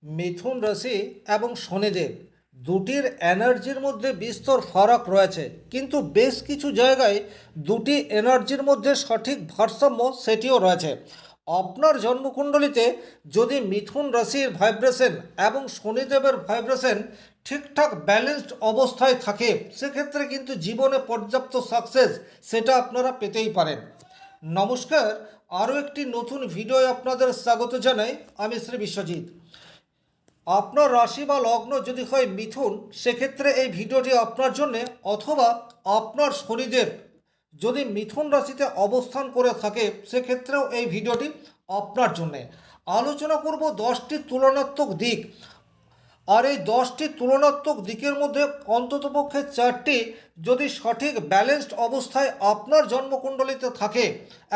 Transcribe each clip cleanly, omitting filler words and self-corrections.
মিথুন রাশি এবং শনিদেব দুটির এনার্জির মধ্যে বিস্তর ফারাক রয়েছে, কিন্তু বেশ কিছু জায়গায় দুটি এনার্জির মধ্যে সঠিক ভারসাম্য সেটিও রয়েছে। আপনার জন্মকুণ্ডলিতে যদি মিথুন রাশির ভাইব্রেশন এবং শনিদেবের ভাইব্রেশন ঠিকঠাক ব্যালেন্সড অবস্থায় থাকে, সেক্ষেত্রে কিন্তু জীবনে পর্যাপ্ত সাকসেস সেটা আপনারা পেতেই পারেন। নমস্কার, আরও একটি নতুন ভিডিও আপনাদের স্বাগত জানাই। আমি শ্রী বিশ্বজিৎ। আপনার রাশি বা লগ্ন যদি হয় মিথুন, সেক্ষেত্রে এই ভিডিওটি আপনার জন্যে, অথবা আপনার শনিদেব যদি মিথুন রাশিতে অবস্থান করে থাকে, সেক্ষেত্রেও এই ভিডিওটি আপনার জন্যে। আলোচনা করব 10টি তুলনাত্মক দিক, আর এই 10টি তুলনাত্মক দিকের মধ্যে অন্ততপক্ষে 4টি যদি সঠিক ব্যালেন্সড অবস্থায় আপনার জন্মকুণ্ডলিতে থাকে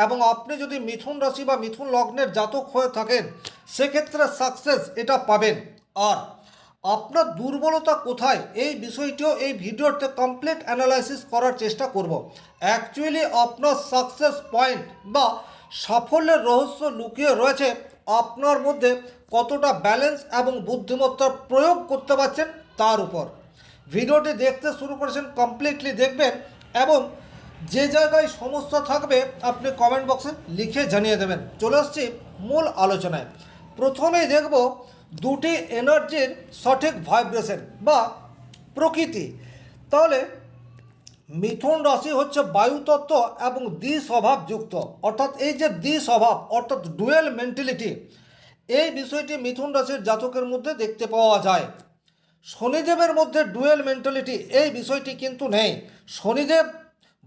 এবং আপনি যদি মিথুন রাশি বা মিথুন লগ্নের জাতক হয়ে থাকেন, সেক্ষেত্রে সাকসেস এটা পাবেন। আর আপনার দুর্বলতা কোথায়, এই বিষয়টিও এই ভিডিওতে কমপ্লিট অ্যানালাইসিস করার চেষ্টা করব। অ্যাকচুয়ালি আপনার সাকসেস পয়েন্ট বা সাফল্যের রহস্য লুকিয়ে রয়েছে আপনার মধ্যে কতটা ব্যালেন্স এবং বুদ্ধিমত্তার প্রয়োগ করতে পারছেন তার উপর। ভিডিওটি দেখতে শুরু করেছেন, কমপ্লিটলি দেখবেন, এবং যে জায়গায় সমস্যা থাকবে আপনি কমেন্ট বক্সে লিখে জানিয়ে দেবেন। চলে আসছি মূল আলোচনায়। প্রথমেই দেখব দুটি এনার্জির সঠিক ভাইব্রেশন বা প্রকৃতি। তাহলে মিথুন রাশি হচ্ছে বায়ুতত্ত্ব এবং দ্বিস্বভাবযুক্ত, অর্থাৎ এই যে দ্বিস্বভাব অর্থাৎ ডুয়েল মেন্টালিটি, এই বিষয়টি মিথুন রাশির জাতকের মধ্যে দেখতে পাওয়া যায়। শনিদেবের মধ্যে ডুয়েল মেন্টালিটি এই বিষয়টি কিন্তু নেই। শনিদেব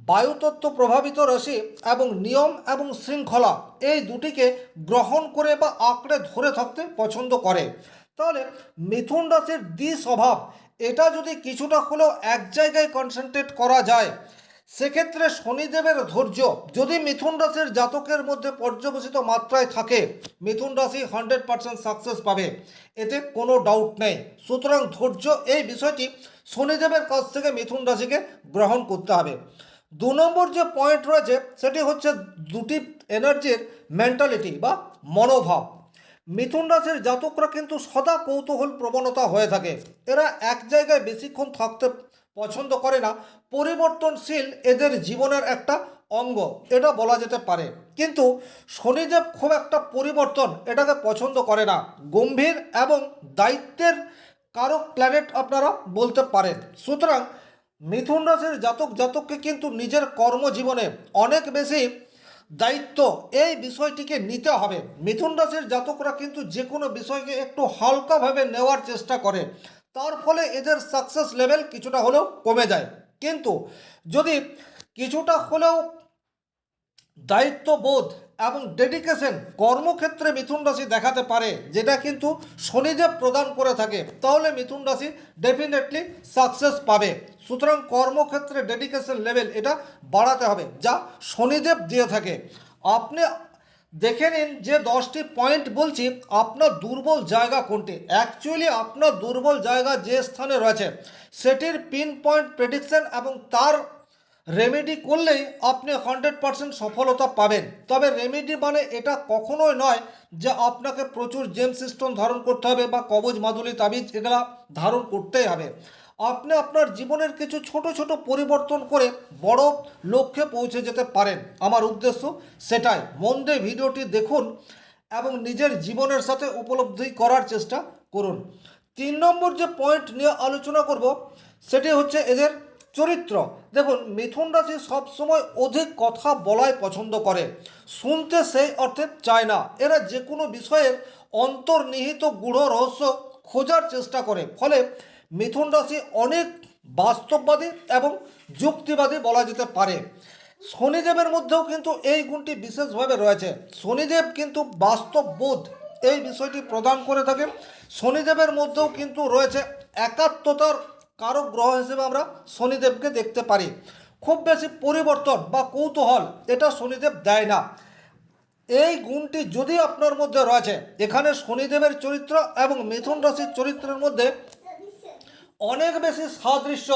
বায়ুতত্ত্ব প্রভাবিত রাশি এবং নিয়ম এবং শৃঙ্খলা এই দুটিকে গ্রহণ করে বা আঁকড়ে ধরে থাকতে পছন্দ করে। তাহলে মিথুন রাশির দ্বিস্বভাব এটা যদি কিছুটা হলেও এক জায়গায় কনসেন্ট্রেট করা যায়, সেক্ষেত্রে শনিদেবের ধৈর্য যদি মিথুন রাশির জাতকের মধ্যে পর্যবেসিত মাত্রায় থাকে, মিথুন রাশি 100% সাকসেস পাবে, এতে কোনো ডাউট নেই। সুতরাং ধৈর্য এই বিষয়টি শনিদেবের কাছ থেকে মিথুন রাশিকে গ্রহণ করতে হবে। 2 নম্বর যে পয়েন্ট রয়েছে সেটি হচ্ছে দুটি এনার্জির মেন্টালিটি বা মনোভাব। মিথুন রাশির জাতকরা কিন্তু সদা কৌতূহল প্রবণতা হয়ে থাকে। এরা এক জায়গায় বেশিক্ষণ থাকতে পছন্দ করে না। পরিবর্তনশীল এদের জীবনের একটা অঙ্গ এটা বলা যেতে পারে। কিন্তু শনিদেব খুব একটা পরিবর্তন এটাকে পছন্দ করে না। গম্ভীর এবং দায়িত্বের কারক প্ল্যানেট আপনারা বলতে পারেন। সুতরাং মিথুন রাশির জাতককে কিন্তু নিজের কর্মজীবনে অনেক বেশি দায়িত্ব এই বিষয়টিকে নিতে হবে। মিথুন রাশির জাতকরা কিন্তু যে কোনো বিষয়কে একটু হালকাভাবে নেওয়ার চেষ্টা করে, তার ফলে এদের সাকসেস লেভেল কিছুটা হলেও কমে যায়। কিন্তু যদি কিছুটা হলেও দায়িত্ববোধ এবং ডেডিকেশন কর্মক্ষেত্রে মিথুন রাশি দেখাতে পারে, যেটা কিন্তু শনিদেব প্রদান করে থাকে, তাহলে মিথুন রাশি ডেফিনেটলি সাকসেস পাবে। সুতরাং কর্মক্ষেত্রে ডেডিকেশন লেভেল এটা বাড়াতে হবে, যা শনিদেব দিয়ে থাকে। আপনি দেখে নিন যে 10টি পয়েন্ট বলছি, আপনার দুর্বল জায়গা কোনটি। অ্যাকচুয়ালি আপনার দুর্বল জায়গা যে স্থানে রয়েছে সেটির পিন পয়েন্ট প্রেডিকশন এবং তার রেমেডি করলেই আপনি 100% সফলতা পাবেন। তবে রেমেডি মানে এটা কখনোই নয় যে আপনাকে প্রচুর জেমস স্টোন ধারণ করতে হবে বা কবজ মাদুলি তাবিজ এগুলা ধারণ করতেই হবে। আপনি আপনার জীবনের কিছু ছোট ছোট পরিবর্তন করে বড় লক্ষ্যে পৌঁছে যেতে পারেন। আমার উদ্দেশ্য সেটাই। মন দিয়ে ভিডিওটি দেখুন এবং নিজের জীবনের সাথে উপলব্ধি করার চেষ্টা করুন। 3 নম্বর যে পয়েন্ট নিয়ে আলোচনা করব সেটি হচ্ছে এদের চরিত্র। দেখুন, মিথুন রাশি সবসময় অধিক কথা বলাই পছন্দ করে, শুনতে সেই অর্থে চায় না। এরা যে কোনো বিষয়ের অন্তর্নিহিত গূঢ় রহস্য খোঁজার চেষ্টা করে। ফলে মিথুন রাশি অনেক বাস্তববাদী এবং যুক্তিবাদী বলা যেতে পারে। শনিদেবের মধ্যেও কিন্তু এই গুণটি বিশেষভাবে রয়েছে। শনিদেব কিন্তু বাস্তববোধ এই বিষয়টি প্রদান করে থাকে। শনিদেবের মধ্যেও কিন্তু রয়েছে একাত্মতার কারক গ্রহ হিসেবে আমরা শনিদেবকে দেখতে পারি। খুব বেশি পরিবর্তন বা কৌতূহল এটা শনিদেব দেয় না। এই গুণটি যদি আপনার মধ্যে রয়েছে, এখানে শনিদেবের চরিত্র এবং মিথুন রাশির চরিত্রের মধ্যে অনেক বেশি সাদৃশ্য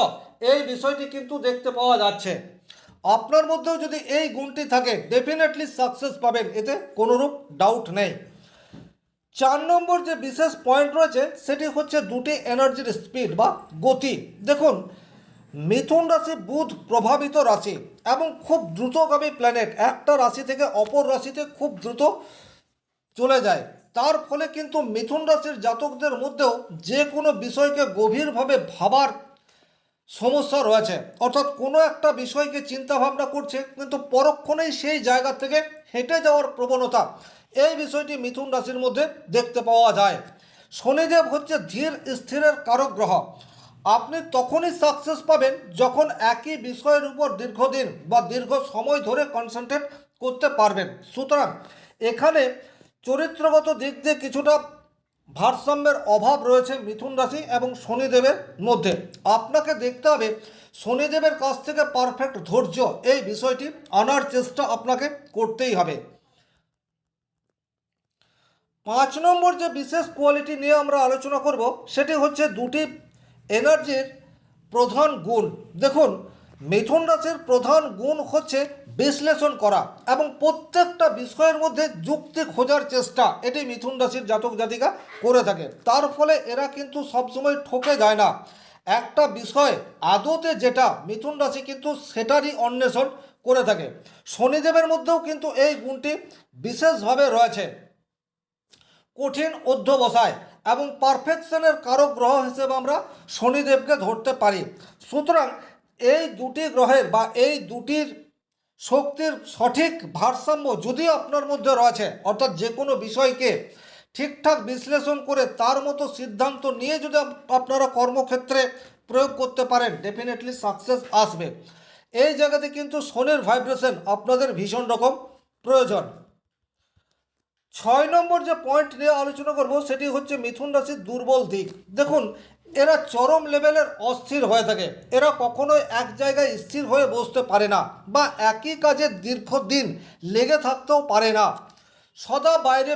এই বিষয়টি কিন্তু দেখতে পাওয়া যাচ্ছে। আপনার মধ্যেও যদি এই গুণটি থাকে, ডেফিনেটলি সাকসেস পাবেন, এতে কোনোরূপ ডাউট নেই। 4 নম্বর যে বিশেষ পয়েন্ট রয়েছে সেটি হচ্ছে দুটি এনার্জির স্পিড বা গতি। দেখুন, মিথুন রাশি বুধ প্রভাবিত রাশি এবং খুব দ্রুতগামী প্ল্যানেট, একটা রাশি থেকে অপর রাশিতে খুব দ্রুত চলে যায়। তার ফলে কিন্তু মিথুন রাশির জাতকদের মধ্যেও যে কোনো বিষয়কে গভীরভাবে ভাবার সমস্যা রয়েছে, অর্থাৎ কোনো একটা বিষয়কে চিন্তা ভাবনা করছে কিন্তু পরক্ষণেই সেই জায়গা থেকে হেঁটে যাওয়ার প্রবণতা, এই বিষয়টি মিথুন রাশির মধ্যে দেখতে পাওয়া যায়। শনিদেব হচ্ছে ধীর স্থিরের কারক গ্রহ। আপনি তখনই সাকসেস পাবেন যখন একই বিষয়ের উপর দীর্ঘদিন বা দীর্ঘ সময় ধরে কনসেন্ট্রেট করতে পারবেন। সুতরাং এখানে চরিত্রগত দিক দিয়ে কিছুটা ভারসাম্যের অভাব রয়েছে মিথুন রাশি এবং শনিদেবের মধ্যে। আপনাকে দেখতে হবে শনিদেবের কাছ থেকে পারফেক্ট ধৈর্য, এই বিষয়টি আনার চেষ্টা আপনাকে করতেই হবে। 5 নম্বর যে বিশেষ কোয়ালিটি নিয়ে আমরা আলোচনা করব সেটি হচ্ছে দুটি এনার্জির প্রধান গুণ। দেখুন, মিথুন রাশির প্রধান গুণ হচ্ছে বিশ্লেষণ করা এবং প্রত্যেকটা বিষয়ের মধ্যে যুক্তি খোঁজার চেষ্টা, এটি মিথুন রাশির জাতক জাতিকা করে থাকে। তার ফলে এরা কিন্তু সবসময় ঠকে যায় না। একটা বিষয় আদতে যেটা মিথুন রাশি কিন্তু সেটারই অন্বেষণ করে থাকে। শনিদেবের মধ্যেও কিন্তু এই গুণটি বিশেষভাবে রয়েছে। কঠিন অধ্যবসায় এবং পারফেকশনের কারক গ্রহ হিসেবে আমরা শনিদেবকে ধরতে পারি। সুতরাং এই দুটি গ্রহের বা এই দুটির শক্তির সঠিক ভারসাম্য যদি আপনার মধ্যে রয়েছে, অর্থাৎ যে কোনো বিষয়কে ঠিকঠাক বিশ্লেষণ করে তার মতো সিদ্ধান্ত নিয়ে যদি আপনারা কর্মক্ষেত্রে প্রয়োগ করতে পারেন, ডেফিনেটলি সাকসেস আসবে। এই জায়গাতে কিন্তু শনির ভাইব্রেশন আপনাদের ভীষণ রকম প্রয়োজন। 6 নম্বর যে পয়েন্ট নিয়ে আলোচনা করব সেটি হচ্ছে মিথুন রাশির দুর্বল দিক। দেখুন, এরা চরম লেভেলের অস্থির হয়ে থাকে। এরা কখনোই এক জায়গায় স্থির হয়ে বসতে পারে না বা একই কাজে দীর্ঘদিন লেগে থাকতেও পারে না। সদা বাইরে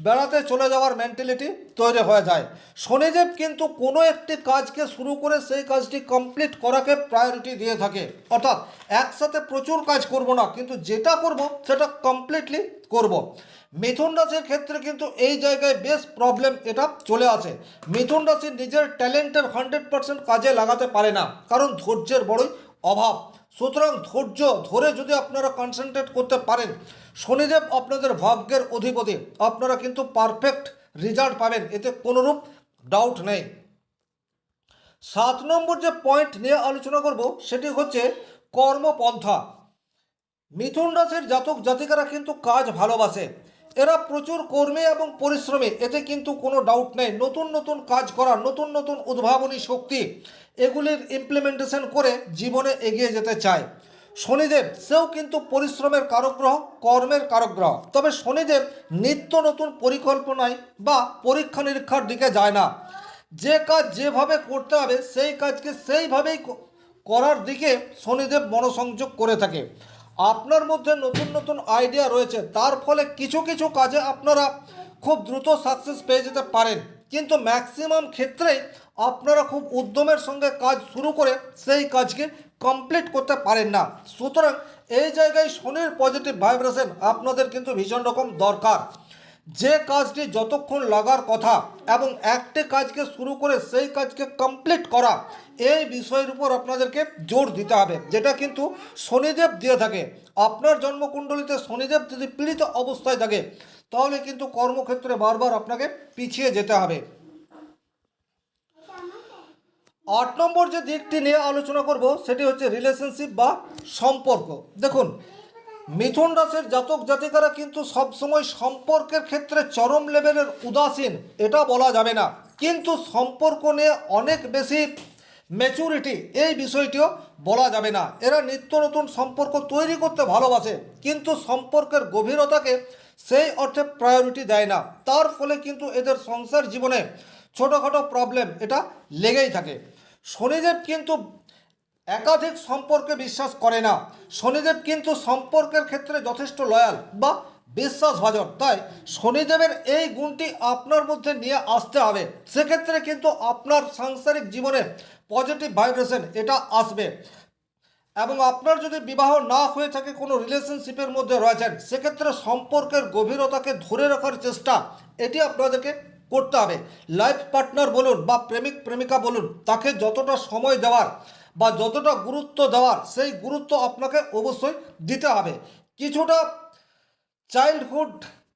বেড়াতে চলে যাওয়ার মেন্টালিটি তৈরি হয়ে যায়। শনিদেব কিন্তু কোনো একটি কাজকে শুরু করে সেই কাজটি কমপ্লিট করাকে প্রায়োরিটি দিয়ে থাকে, অর্থাৎ একসাথে প্রচুর কাজ করব না, কিন্তু যেটা করব সেটা কমপ্লিটলি করব। মিথুন রাশির ক্ষেত্রে কিন্তু এই জায়গায় বেশ প্রবলেম এটা চলে আসে। মিথুন রাশি নিজের ট্যালেন্টের 100% কাজে লাগাতে পারে না, কারণ ধৈর্যের বড়ই অভাব। সুতরাং ধৈর্য ধরে যদি আপনারা কনসেন্ট্রেট করতে পারেন, শনিদেব আপনাদের ভাগ্যের অধিপতি, আপনারা কিন্তু পারফেক্ট রেজাল্ট পাবেন, এতে কোনোরূপ ডাউট নেই। 7 নম্বর যে পয়েন্ট নিয়ে আলোচনা করব সেটি হচ্ছে কর্মপন্থা। মিথুন রাশির জাতক জাতিকারা কিন্তু কাজ ভালোবাসে। এরা প্রচুর কর্মী এবং পরিশ্রমী, এতে কিন্তু কোনো ডাউট নেই। নতুন নতুন কাজ করা, নতুন নতুন উদ্ভাবনী শক্তি, এগুলির ইমপ্লিমেন্টেশন করে জীবনে এগিয়ে যেতে চায়। শনিদেব সেও কিন্তু পরিশ্রমের কারক গ্রহ, কর্মের কারক গ্রহ। তবে শনিদেব নিত্য নতুন পরিকল্পনায় বা পরীক্ষা নিরীক্ষার দিকে যায় না। যে কাজ যেভাবে করতে হবে সেই কাজকে সেইভাবেই করার দিকে শনিদেব মনোসংযোগ করে থাকে। আপনার মধ্যে নতুন নতুন আইডিয়া রয়েছে, তার ফলে কিছু কিছু কাজে আপনারা খুব দ্রুত সাকসেস পেয়ে যেতে পারেন, কিন্তু ম্যাক্সিমাম ক্ষেত্রেই আপনারা খুব উদ্যমের সঙ্গে কাজ শুরু করে সেই কাজকে কমপ্লিট করতে পারেন না। সুতরাং এই জায়গায় শনির পজিটিভ ভাইব্রেশন আপনাদের কিন্তু ভীষণ রকম দরকার। যে কাজটি যতক্ষণ লাগার কথা এবং একটি কাজকে শুরু করে সেই কাজকে কমপ্লিট করা, এই বিষয়ের উপর আপনাদেরকে জোর দিতে হবে, যেটা কিন্তু শনিদেব দিয়ে থাকে। আপনার জন্মকুণ্ডলিতে শনিদেব যদি পীড়িত অবস্থায় থাকে তাহলে কিন্তু কর্মক্ষেত্রে বারবার আপনাকে পিছিয়ে যেতে হবে। 8 নম্বর যে দিকটি নিয়ে আলোচনা করব সেটি হচ্ছে রিলেশনশিপ বা সম্পর্ক। দেখুন, মিথুন রাশির জাতক জাতিকারা কিন্তু সবসময় সম্পর্কের ক্ষেত্রে চরম লেভেলের উদাসীন, এটা বলা যাবে না, কিন্তু সম্পর্ক নিয়ে অনেক বেশি ম্যাচুরিটি, এই বিষয়টিও বলা যাবে না। এরা নিত্য নতুন সম্পর্ক তৈরি করতে ভালোবাসে, কিন্তু সম্পর্কের গভীরতাকে সেই অর্থে প্রায়োরিটি দেয় না। তার ফলে কিন্তু এদের সংসার জীবনে ছোটোখাটো প্রবলেম এটা লেগেই থাকে। শনিদেব কিন্তু একাধিক সম্পর্কে বিশ্বাস করে না। শনিদেব কিন্তু সম্পর্কের ক্ষেত্রে যথেষ্ট লয়াল বা বিশ্বাসভাজন। তাই শনিদেবের এই গুণটি আপনার মধ্যে নিয়ে আসতে হবে, সেক্ষেত্রে কিন্তু আপনার সাংসারিক জীবনে পজিটিভ ভাইব্রেশন এটা আসবে। এবং আপনার যদি বিবাহ না হয়ে থাকে, কোনো রিলেশনশিপের মধ্যে রয়েছেন, সেক্ষেত্রে সম্পর্কের গভীরতাকে ধরে রাখার চেষ্টা এটি আপনাদেরকে করতে হবে। লাইফ পার্টনার বলুন বা প্রেমিক প্রেমিকা বলুন, তাকে যতটা সময় দেওয়ার বা যতটা গুরুত্ব দেওয়ার, সেই গুরুত্ব আপনাকে অবশ্যই দিতে হবে। কিছুটা চাইল্ডহুড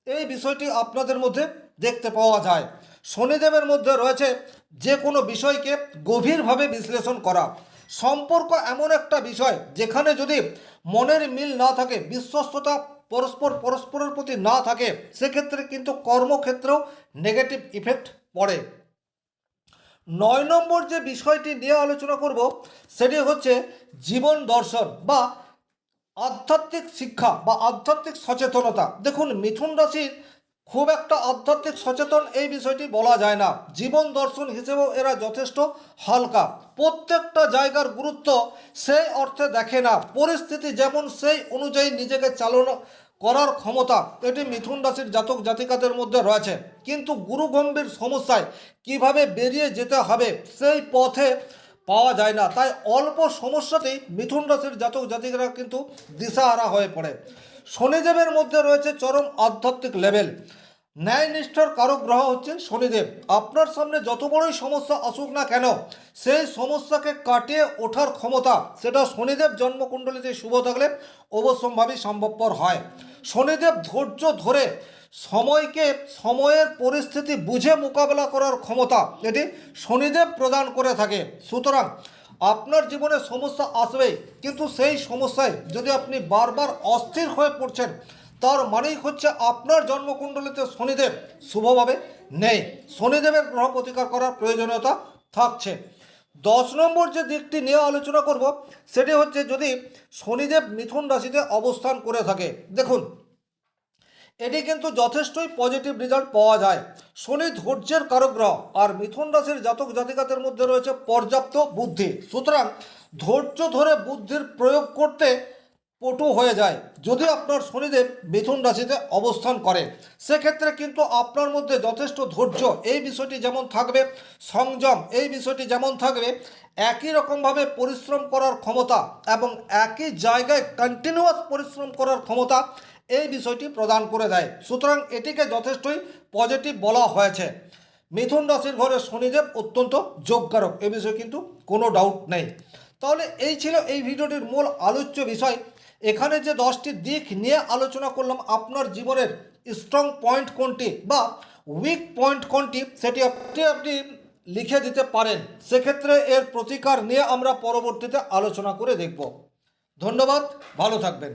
এই বিষয়টি আপনাদের মধ্যে দেখতে পাওয়া যায়। শনিদেবের মধ্যে রয়েছে যে কোনো বিষয়কে গভীরভাবে বিশ্লেষণ করা। সম্পর্ক এমন একটা বিষয় যেখানে যদি মনের মিল না থাকে, বিশ্বস্ততা পরস্পরের প্রতি না থাকে, সেক্ষেত্রে কিন্তু কর্মক্ষেত্রেও নেগেটিভ ইফেক্ট পড়ে। 9 নম্বর যে বিষয়টি নিয়ে আলোচনা করব সেটি হচ্ছে জীবন দর্শন বা আধ্যাত্মিক শিক্ষা বা আধ্যাত্মিক সচেতনতা। দেখুন, মিথুন রাশির খুব একটা আধ্যাত্মিক সচেতন এই বিষয়টি বলা যায় না। জীবন দর্শন হিসেবেও এরা যথেষ্ট হালকা। প্রত্যেকটা জায়গার গুরুত্ব সেই অর্থে দেখে না, পরিস্থিতি যেমন সেই অনুযায়ী নিজেকে চালনা করার ক্ষমতা এটি মিথুন রাশির জাতক জাতিকাদের মধ্যে রয়েছে। কিন্তু গুরুগম্ভীর সমস্যায় কিভাবে বেরিয়ে যেতে হবে সেই পথে পাওয়া যায় না। তাই অল্প সমস্যাতেই মিথুন রাশির জাতক জাতিকারা কিন্তু দিশাহারা হয়ে পড়ে। শনিদেবের মধ্যে রয়েছে চরম আধ্যাত্মিক লেভেল। ন্যায়নিষ্ঠার কারক গ্রহ হচ্ছে শনিদেব। আপনার সামনে যত বড়ই সমস্যা আসুক না কেন, সেই সমস্যাকে কাটিয়ে ওঠার ক্ষমতা সেটা শনিদেব জন্মকুণ্ডলিতে শুভ থাকলে অবশ্যম্ভাবী সম্ভবপর হয়। শনিদেব ধৈর্য ধরে সময়কে, সময়ের পরিস্থিতি বুঝে মোকাবেলা করার ক্ষমতা এটি শনিদেব প্রদান করে থাকে। সুতরাং আপনার জীবনে সমস্যা আসবেই, কিন্তু সেই সমস্যায় যদি আপনি বারবার অস্থির হয়ে পড়ছেন, তার মানেই হচ্ছে আপনার জন্মকুণ্ডলিতে শনিদেব শুভভাবে নেই। শনিদেবের গ্রহ প্রতিকার করার প্রয়োজনীয়তা থাকছে। 10 নম্বর যে দিকটি নিয়ে আলোচনা করব সেটি হচ্ছে যদি শনিদেব মিথুন রাশিতে অবস্থান করে থাকে। দেখুন, এটি কিন্তু যথেষ্টই পজিটিভ রেজাল্ট পাওয়া যায়। শনি ধৈর্যের কারক গ্রহ, আর মিথুন রাশির জাতক জাতিকাদের মধ্যে রয়েছে পর্যাপ্ত বুদ্ধি। সুতরাং ধৈর্য ধরে বুদ্ধির প্রয়োগ করতে পটু হয়ে যায়। যদি আপনার শনিদেব মিথুন রাশিতে অবস্থান করে, সেক্ষেত্রে কিন্তু আপনার মধ্যে যথেষ্ট ধৈর্য এই বিষয়টি যেমন থাকবে, সংযম এই বিষয়টি যেমন থাকবে, একই রকমভাবে পরিশ্রম করার ক্ষমতা এবং একই জায়গায় কন্টিনিউয়াস পরিশ্রম করার ক্ষমতা এই বিষয়টি প্রদান করে দেয়। সুতরাং এটিকে যথেষ্টই পজিটিভ বলা হয়েছে। মিথুন রাশির ঘরে শনিদেব অত্যন্ত যোগকারক, এ বিষয়ে কিন্তু কোনো ডাউট নেই। তাহলে এই ছিল এই ভিডিওটির মূল আলোচ্য বিষয়। এখানে যে 10টি দিক নিয়ে আলোচনা করলাম, আপনার জীবনের স্ট্রং পয়েন্ট কোনটি বা উইক পয়েন্ট কোনটি সেটি আপনি লিখে দিতে পারেন। সেক্ষেত্রে এর প্রতিকার নিয়ে আমরা পরবর্তীতে আলোচনা করে দেখব। ধন্যবাদ, ভালো থাকবেন।